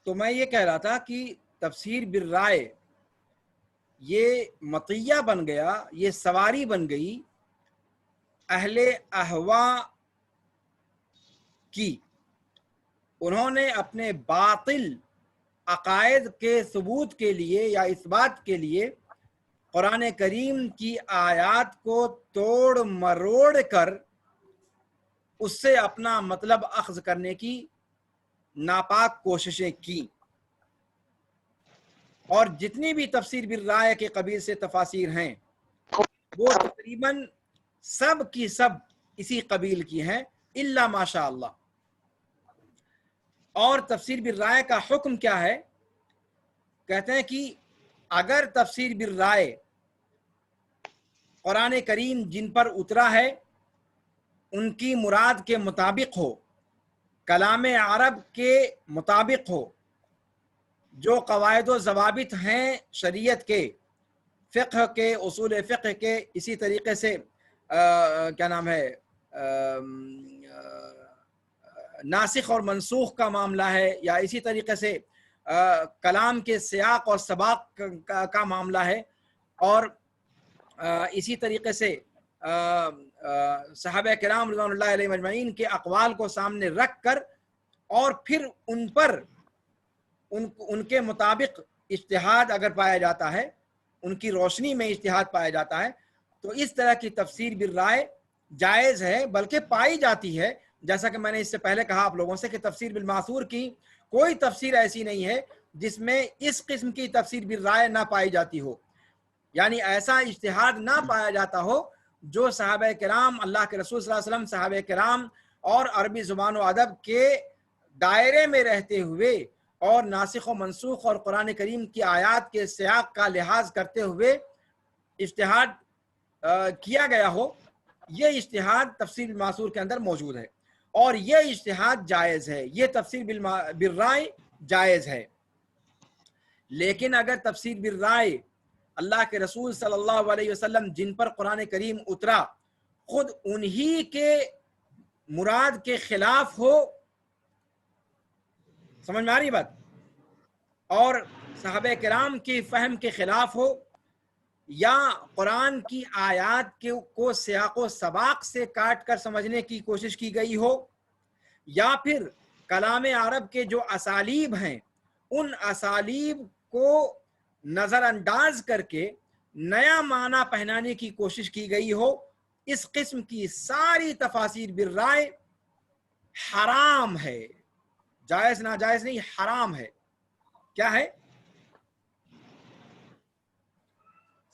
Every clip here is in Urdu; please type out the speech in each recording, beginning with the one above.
تو میں یہ کہہ رہا تھا کہ تفسیر بالرائے یہ مطیہ بن گیا، یہ سواری بن گئی اہل اہوا کی. انہوں نے اپنے باطل عقائد کے ثبوت کے لیے یا اس بات کے لیے قرآن کریم کی آیات کو توڑ مروڑ کر اس سے اپنا مطلب اخذ کرنے کی ناپاک کوششیں کی. اور جتنی بھی تفسیر بالرائے کے قبیل سے تفاسیر ہیں وہ تقریباً سب کی سب اسی قبیل کی ہیں الا ماشاء اللہ. اور تفسیر بالرائے کا حکم کیا ہے؟ کہتے ہیں کہ اگر تفسیر بالرائے قرآن کریم جن پر اترا ہے ان کی مراد کے مطابق ہو، کلام عرب کے مطابق ہو، جو قواعد و ضوابط ہیں شریعت کے، فقہ کے، اصول فقہ کے، اسی طریقے سے کیا نام ہے ناسخ اور منسوخ کا معاملہ ہے، یا اسی طریقے سے کلام کے سیاق اور سباق کا معاملہ ہے، اور اسی طریقے سے صحابہ کرام رضوان اللہ علیہ مجمعین کے اقوال کو سامنے رکھ کر اور پھر ان پر ان کے مطابق اجتہاد اگر پایا جاتا ہے، ان کی روشنی میں اجتہاد پایا جاتا ہے، تو اس طرح کی تفسیر بالرائے جائز ہے، بلکہ پائی جاتی ہے. جیسا کہ میں نے اس سے پہلے کہا آپ لوگوں سے کہ تفسیر بالماثور کی کوئی تفسیر ایسی نہیں ہے جس میں اس قسم کی تفسیر بالرائے نہ پائی جاتی ہو، یعنی ایسا اجتہاد نہ پایا جاتا ہو جو صحابہ کرام، اللہ کے رسول صلی اللہ علیہ وسلم، صحابہ کرام اور عربی زبان و ادب کے دائرے میں رہتے ہوئے اور ناسخ و منسوخ اور قرآن کریم کی آیات کے سیاق کا لحاظ کرتے ہوئے اجتہاد کیا گیا ہو. یہ اجتہاد تفسیر بالماثور کے اندر موجود ہے اور یہ اجتہاد جائز ہے، یہ تفسیر بالرائے جائز ہے. لیکن اگر تفسیر بالرائے اللہ کے رسول صلی اللہ علیہ وسلم جن پر قرآن کریم اترا خود انہی کے مراد کے خلاف ہو، سمجھ میں آ رہی بات، اور صحابہ کرام کی فہم کے خلاف ہو، یا قرآن کی آیات کو سیاق و سباق سے کاٹ کر سمجھنے کی کوشش کی گئی ہو، یا پھر کلام عرب کے جو اسالیب ہیں ان اسالیب کو نظر انداز کر کے نیا معنی پہنانے کی کوشش کی گئی ہو، اس قسم کی ساری تفاسیر بالرائے حرام ہے. جائز ناجائز نہیں، حرام ہے. کیا ہے؟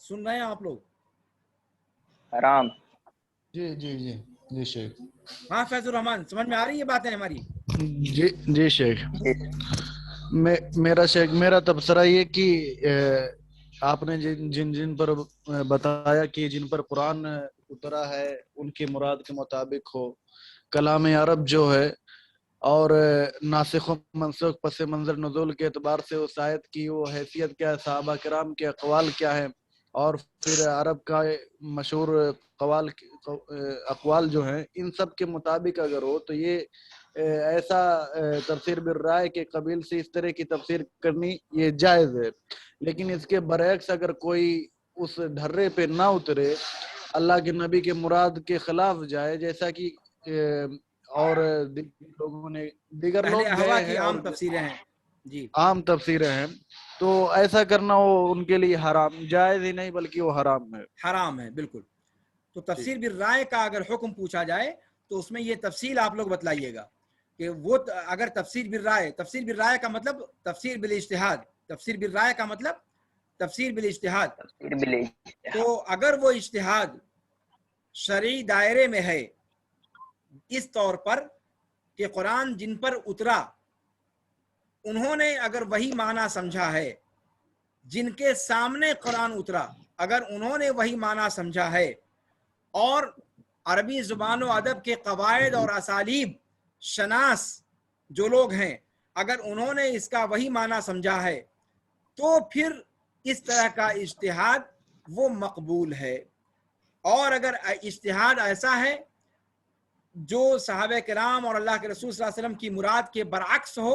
سن رہے ہیں آپ لوگ؟ حرام. جی جی جی جی شیخ. ہاں فیض الرحمان، سمجھ میں آ رہی ہے باتیں ہماری؟ جی جی شیخ. میرا شیخ، میرا تبصرہ یہ کہ آپ نے جن جن پر بتایا کہ جن پر قرآن اترا ہے ان کی مراد کے مطابق ہو، کلام عرب جو ہے اور ناسخ و منسوخ پس منظر نزول کے اعتبار سے اس آیت کی وہ حیثیت کیا ہے، صحابہ کرام کے اقوال کیا ہے، اور پھر عرب کا مشہور اقوال جو ہیں ان سب کے مطابق اگر ہو تو یہ ایسا تفسیر بالرائے کے قبیل سے اس طرح کی تفسیر کرنی یہ جائز ہے. لیکن اس کے برعکس اگر کوئی اس ڈھرے پہ نہ اترے، اللہ کے نبی کے مراد کے خلاف جائے، جیسا کہ اور لوگوں نے دیگر اہل لوگ احوا گئے کی ہیں اور عام تفسیریں ہیں. جی، عام تفسیریں ہیں، تو ایسا کرنا وہ ان کے لیے حرام، جائز ہی نہیں بلکہ وہ حرام ہے. حرام ہے بالکل. تو تفسیر بالرائے کا اگر حکم پوچھا جائے تو اس میں یہ تفصیل آپ لوگ بتلائیے گا کہ وہ اگر تفسیر بالرائے کا مطلب تفسیر بالاجتہاد، تفسیر بالرائے کا مطلب تفسیر بالاجتہاد. تو اگر وہ اجتہاد شرعی دائرے میں ہے اس طور پر کہ قرآن جن پر اترا انہوں نے اگر وہی معنی سمجھا ہے، جن کے سامنے قرآن اترا اگر انہوں نے وہی معنی سمجھا ہے، اور عربی زبان و ادب کے قواعد اور اسالیب شناس جو لوگ ہیں اگر انہوں نے اس کا وہی معنی سمجھا ہے، تو پھر اس طرح کا اجتہاد وہ مقبول ہے. اور اگر اجتہاد ایسا ہے جو صحابہ کرام اور اللہ کے رسول صلی اللہ علیہ وسلم کی مراد کے برعکس ہو،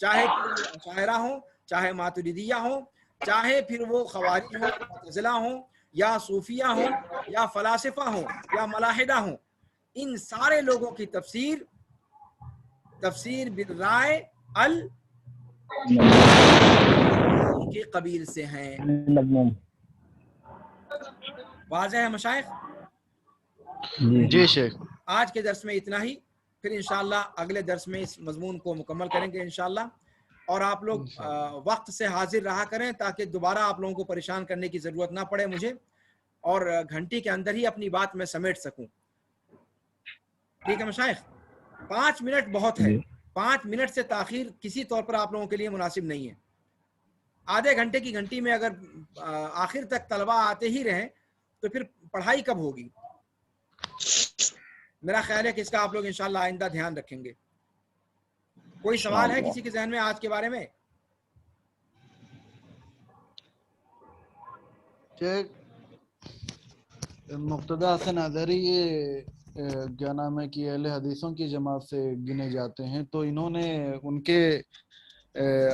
چاہے پھر وہ اشاعرہ ہوں، چاہے ماتریدیہ ہوں، چاہے پھر وہ خوارج ہوں، معتزلہ ہوں، یا صوفیہ ہوں، یا فلاسفہ ہوں، یا ملاحدہ ہوں، ان سارے لوگوں کی تفسیر تفسیر بالرائے کے قبیل سے ہیں. مضمون. واضح ہے مشائخ؟ جی شیخ. آج کے درس میں اتنا ہی، پھر انشاءاللہ اگلے درس میں اس مضمون کو مکمل کریں گے انشاءاللہ. اور آپ لوگ وقت سے حاضر رہا کریں تاکہ دوبارہ آپ لوگوں کو پریشان کرنے کی ضرورت نہ پڑے مجھے، اور گھنٹی کے اندر ہی اپنی بات میں سمیٹ سکوں. ٹھیک ہے مشائخ؟ 5 منٹ بہت ہے، 5 منٹ سے تاخیر کسی طور پر آپ لوگوں کے لیے مناسب نہیں ہے. آدھے گھنٹے کی گھنٹی میں اگر آخر تک طلبہ آتے ہی رہیں تو پھر پڑھائی کب ہوگی؟ میرا خیال ہے کہ اس کا آپ لوگ انشاءاللہ آئندہ دھیان رکھیں گے. کوئی سوال ہے کسی کے ذہن میں آج کے بارے میں؟ مقتدی حسن اظہری یہ کیا نام ہے کہ اہل حدیثوں کی جماعت سے گنے جاتے ہیں، تو انہوں نے ان کے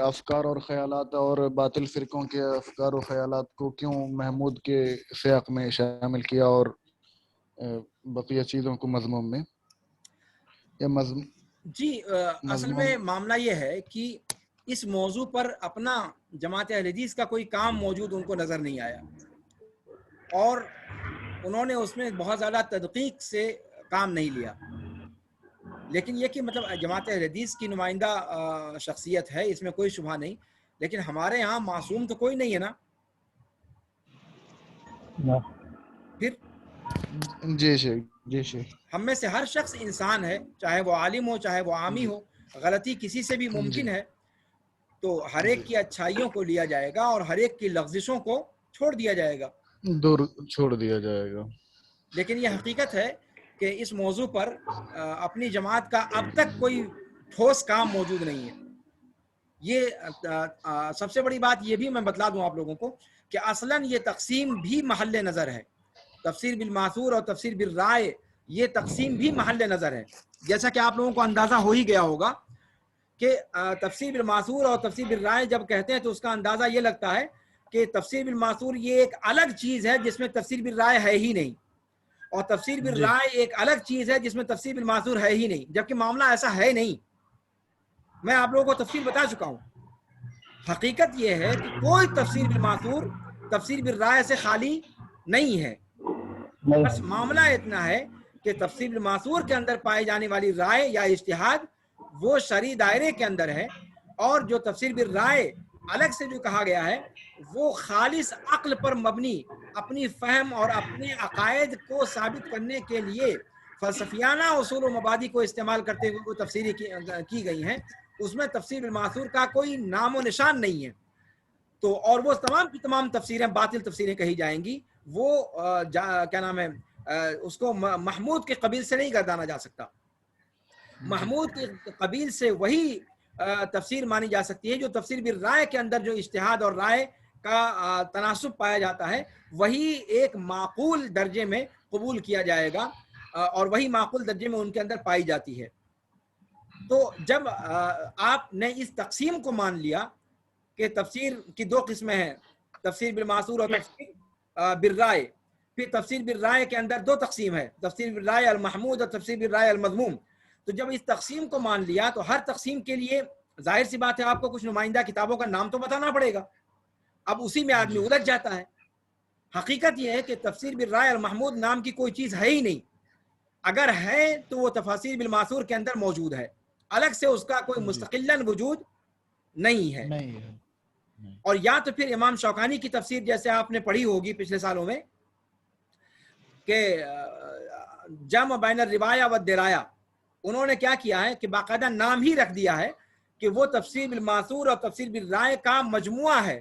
افکار اور خیالات اور باطل فرقوں کے افکار و خیالات کو کیوں محمود کے سیاق میں شامل کیا اور بقیہ چیزوں کو مضمون میں جی اصل میں معاملہ یہ ہے کہ اس موضوع پر اپنا جماعت اہل حدیث کا کوئی کام موجود ان کو نظر نہیں آیا، اور انہوں نے اس میں بہت زیادہ تدقیق سے کام نہیں لیا. لیکن یہ کہ مطلب جماعت اہل حدیث کی نمائندہ شخصیت ہے، اس میں کوئی شبہ نہیں، لیکن ہمارے ہاں معصوم تو کوئی نہیں ہے نا. پھر جی شیخ. جی شیخ. ہم میں سے ہر شخص انسان ہے، چاہے وہ عالم ہو چاہے وہ عامی ہو، غلطی کسی سے بھی ممکن ہے. تو ہر ایک کی اچھائیوں کو لیا جائے گا اور ہر ایک کی لغزشوں کو چھوڑ دیا جائے گا، دور چھوڑ دیا جائے گا. لیکن یہ حقیقت ہے کہ اس موضوع پر اپنی جماعت کا اب تک کوئی ٹھوس کام موجود نہیں ہے. یہ سب سے بڑی بات یہ بھی میں بتلا دوں آپ لوگوں کو کہ اصلاً یہ تقسیم بھی محل نظر ہے. تفسیر بالماثور اور تفسیر بالرائے یہ تقسیم بھی محل نظر ہے. جیسا کہ آپ لوگوں کو اندازہ ہو ہی گیا ہوگا کہ تفسیر بالماثور اور تفسیر بالرائے جب کہتے ہیں تو اس کا اندازہ یہ لگتا ہے کہ تفسیر بالماثور یہ ایک الگ چیز ہے جس میں تفسیر بالرائے ہے ہی نہیں، اور تفسیر بالرائے ایک الگ چیز ہے جس میں تفسیر بالماثور ہے ہی نہیں، جبکہ معاملہ ایسا ہے نہیں. میں آپ لوگوں کو تفصیل بتا چکا ہوں. حقیقت یہ ہے کہ کوئی تفسیر بالماثور تفسیر بالرائے سے خالی نہیں ہے. بس معاملہ اتنا ہے کہ تفسیر بالماثور کے اندر پائی جانے والی رائے یا اجتہاد وہ شرعی دائرے کے اندر ہے، اور جو تفسیر بالرائے الگ سے جو کہا گیا ہے وہ خالص عقل پر مبنی اپنی فہم اور اپنے عقائد کو ثابت کرنے کے لیے فلسفیانہ اصول و مبادی کو استعمال کرتے ہوئے وہ تفسیریں کی گئی ہیں. اس میں تفسیر بالماثور کا کوئی نام و نشان نہیں ہے. تو اور وہ تمام کی تمام تفسیریں باطل تفسیریں کہی جائیں گی. وہ کیا نام ہے اس کو محمود کے قبیل سے نہیں گردانا جا سکتا. محمود کے قبیل سے وہی تفسیر مانی جا سکتی ہے جو تفسیر بالرائے کے اندر جو اجتہاد اور رائے کا تناسب پایا جاتا ہے وہی ایک معقول درجے میں قبول کیا جائے گا، اور وہی معقول درجے میں ان کے اندر پائی جاتی ہے. تو جب آپ نے اس تقسیم کو مان لیا کہ تفسیر کی 2 قسمیں ہیں، تفسیر بالماثور اور تفسیر بالرائے، پھر تفسیر بالرائے کے اندر 2 تقسیم ہے، تفسیر بالرائے المحمود اور تفسیر بالرائے المذموم. تو جب اس تقسیم کو مان لیا تو ہر تقسیم کے لیے ظاہر سی بات ہے آپ کو کچھ نمائندہ کتابوں کا نام تو بتانا پڑے گا. اب اسی میں آدمی الجھ جاتا ہے. حقیقت یہ ہے کہ تفسیر بالرائے المحمود نام کی کوئی چیز ہے ہی نہیں. اگر ہے تو وہ تفاسیر بالماثور کے اندر موجود ہے، الگ سے اس کا کوئی مستقلاً وجود نہیں ہے. اور یا تو پھر امام شوکانی کی تفسیر جیسے آپ نے پڑھی ہوگی پچھلے سالوں میں کہ جمع بین الروایہ والدرایہ، انہوں نے کیا کیا ہے کہ باقاعدہ نام ہی رکھ دیا ہے کہ وہ تفسیر بالماثور اور تفسیر بالرائے کا مجموعہ ہے.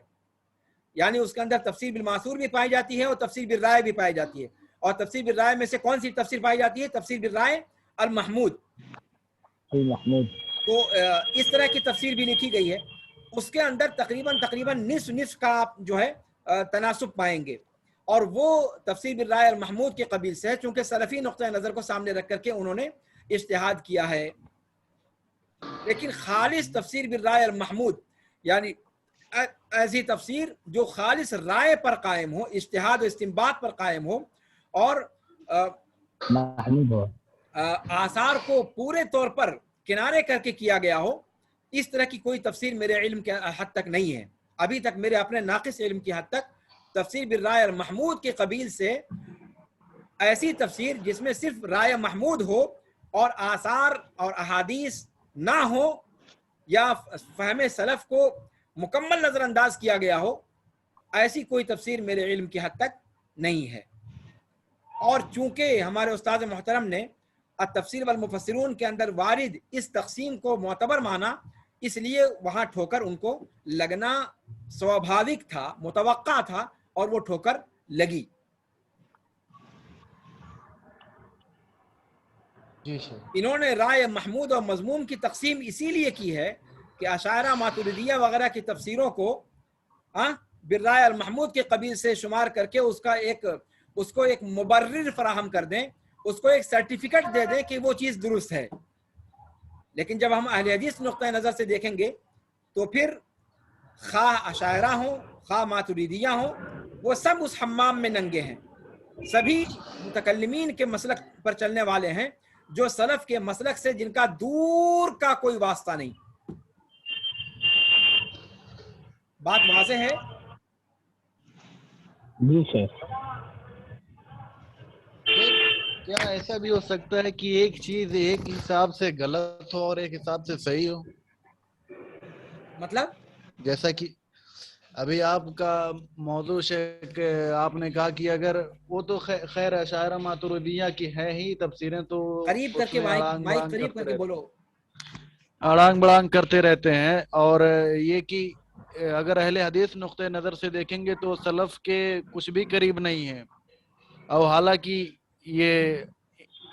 یعنی اس کے اندر تفسیر بالماثور بھی پائی جاتی ہے اور تفسیر بالرائے بھی پائی جاتی ہے. اور تفسیر بالرائے میں سے کون سی تفسیر پائی جاتی ہے؟ تفسیر بالرائے المحمود. تو اس طرح کی تفسیر بھی لکھی گئی ہے. اس کے اندر تقریباً نصف کا آپ جو ہے تناسب پائیں گے، اور وہ تفسیر بالرائے المحمود کے قبیل سے ہے چونکہ سلفی نقطہ نظر کو سامنے رکھ کر کے انہوں نے اجتہاد کیا ہے. لیکن خالص تفسیر بالرائے المحمود یعنی ایسی تفسیر جو خالص رائے پر قائم ہو، اجتہاد و استنباط پر قائم ہو، اور محمود ہو، آثار کو پورے طور پر کنارے کر کے کیا گیا ہو، اس طرح کی کوئی تفسیر میرے علم کے حد تک نہیں ہے. ابھی تک میرے اپنے ناقص علم کی حد تک تفسیر بالرائے المحمود کے قبیل سے ایسی تفسیر جس میں صرف رائے محمود ہو اور آثار اور احادیث نہ ہو یا فہم سلف کو مکمل نظر انداز کیا گیا ہو، ایسی کوئی تفسیر میرے علم کی حد تک نہیں ہے. اور چونکہ ہمارے استاد محترم نے التفسیر والمفسرون کے اندر وارد اس تقسیم کو معتبر مانا، اس لیے وہاں ٹھوکر ان کو لگنا سوابھاوک تھا، متوقع تھا، اور وہ ٹھوکر لگی. انہوں نے رائے محمود اور مضموم کی تقسیم اسی لیے کی ہے کہ اشاعرہ ماتریدیہ وغیرہ کی تفسیروں کو بالرائے المحمود کے قبیل سے شمار کر کے اس کو ایک مبرر فراہم کر دیں، اس کو ایک سرٹیفکیٹ دے دیں کہ وہ چیز درست ہے. لیکن جب ہم اہل حدیث نقطہ نظر سے دیکھیں گے تو پھر خواہ اشاعرہ ہوں خواہ ماتریدیہ ہوں، وہ سب اس حمام میں ننگے ہیں. سبھی متکلمین کے مسلک پر چلنے والے ہیں جو سلف کے مسلک سے جن کا دور کا کوئی واسطہ نہیں. بات واضح ہے؟ جی شیخ. کیا ایسا بھی ہو سکتا ہے کہ ایک چیز ایک حساب سے غلط ہو اور ایک حساب سے صحیح ہو؟ مطلب جیسا کہ ابھی آپ کا موضوع شیخ آپ نے کہا کہ اگر وہ تو خیر اشاعرہ ماتریدیہ کی ہے ہی تفسیریں تو قریب کر کے مائک قریب کر کے بولو. اڑانگ بڑانگ کرتے رہتے ہیں. اور یہ کہ اگر اہل حدیث نقطہ نظر سے دیکھیں گے تو سلف کے کچھ بھی قریب نہیں ہے، اور حالانکہ یہ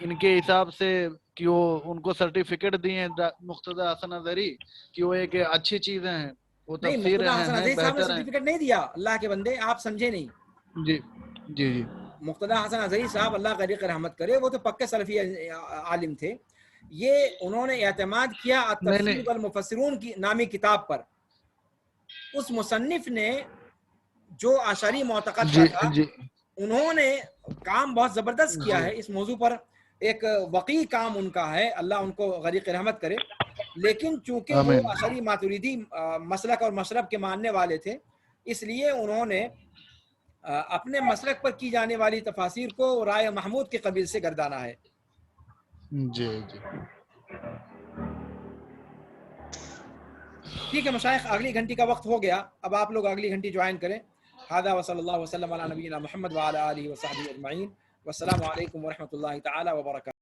ان کے حساب سے کہ وہ ان کو سرٹیفکیٹ دیے مقتدی حسن نظری کہ وہ ایک اچھی چیزیں ہیں، وہ نہیں، تفسیر مقتدی حسن نظری صاحب نے بہتر ہیں. سرٹیفکیٹ نہیں دیا. اللہ کے بندے آپ سمجھے نہیں. جی جی جی مقتدی حسن نظری صاحب اللہ غریق رحمت کرے، وہ تو پکے سلفی عالم تھے. یہ انہوں نے اعتماد کیا التفسیر والمفسرون کی نامی کتاب پر. اس مصنف نے جو اشعری معتقد کا تھا، انہوں نے کام بہت زبردست کیا ہے اس موضوع پر. ایک وقی کام ان کا ہے، اللہ ان کو غریق رحمت کرے. لیکن چونکہ وہ اشعری ماتریدی مسلک اور مشرب کے ماننے والے تھے، اس لیے انہوں نے اپنے مسلک پر کی جانے والی تفاسیر کو رائے محمود کے قبیل سے گردانا ہے. جی جی ٹھیک ہے مشائخ، اگلی گھنٹی کا وقت ہو گیا، اب آپ لوگ اگلی گھنٹی جوائن کریں. هذا وصلی اللہ وسلم علی نبینا محمد وعلی آلہ وصحبہ اجمعین، والسلام علیکم ورحمۃ اللہ تعالی وبرکاتہ.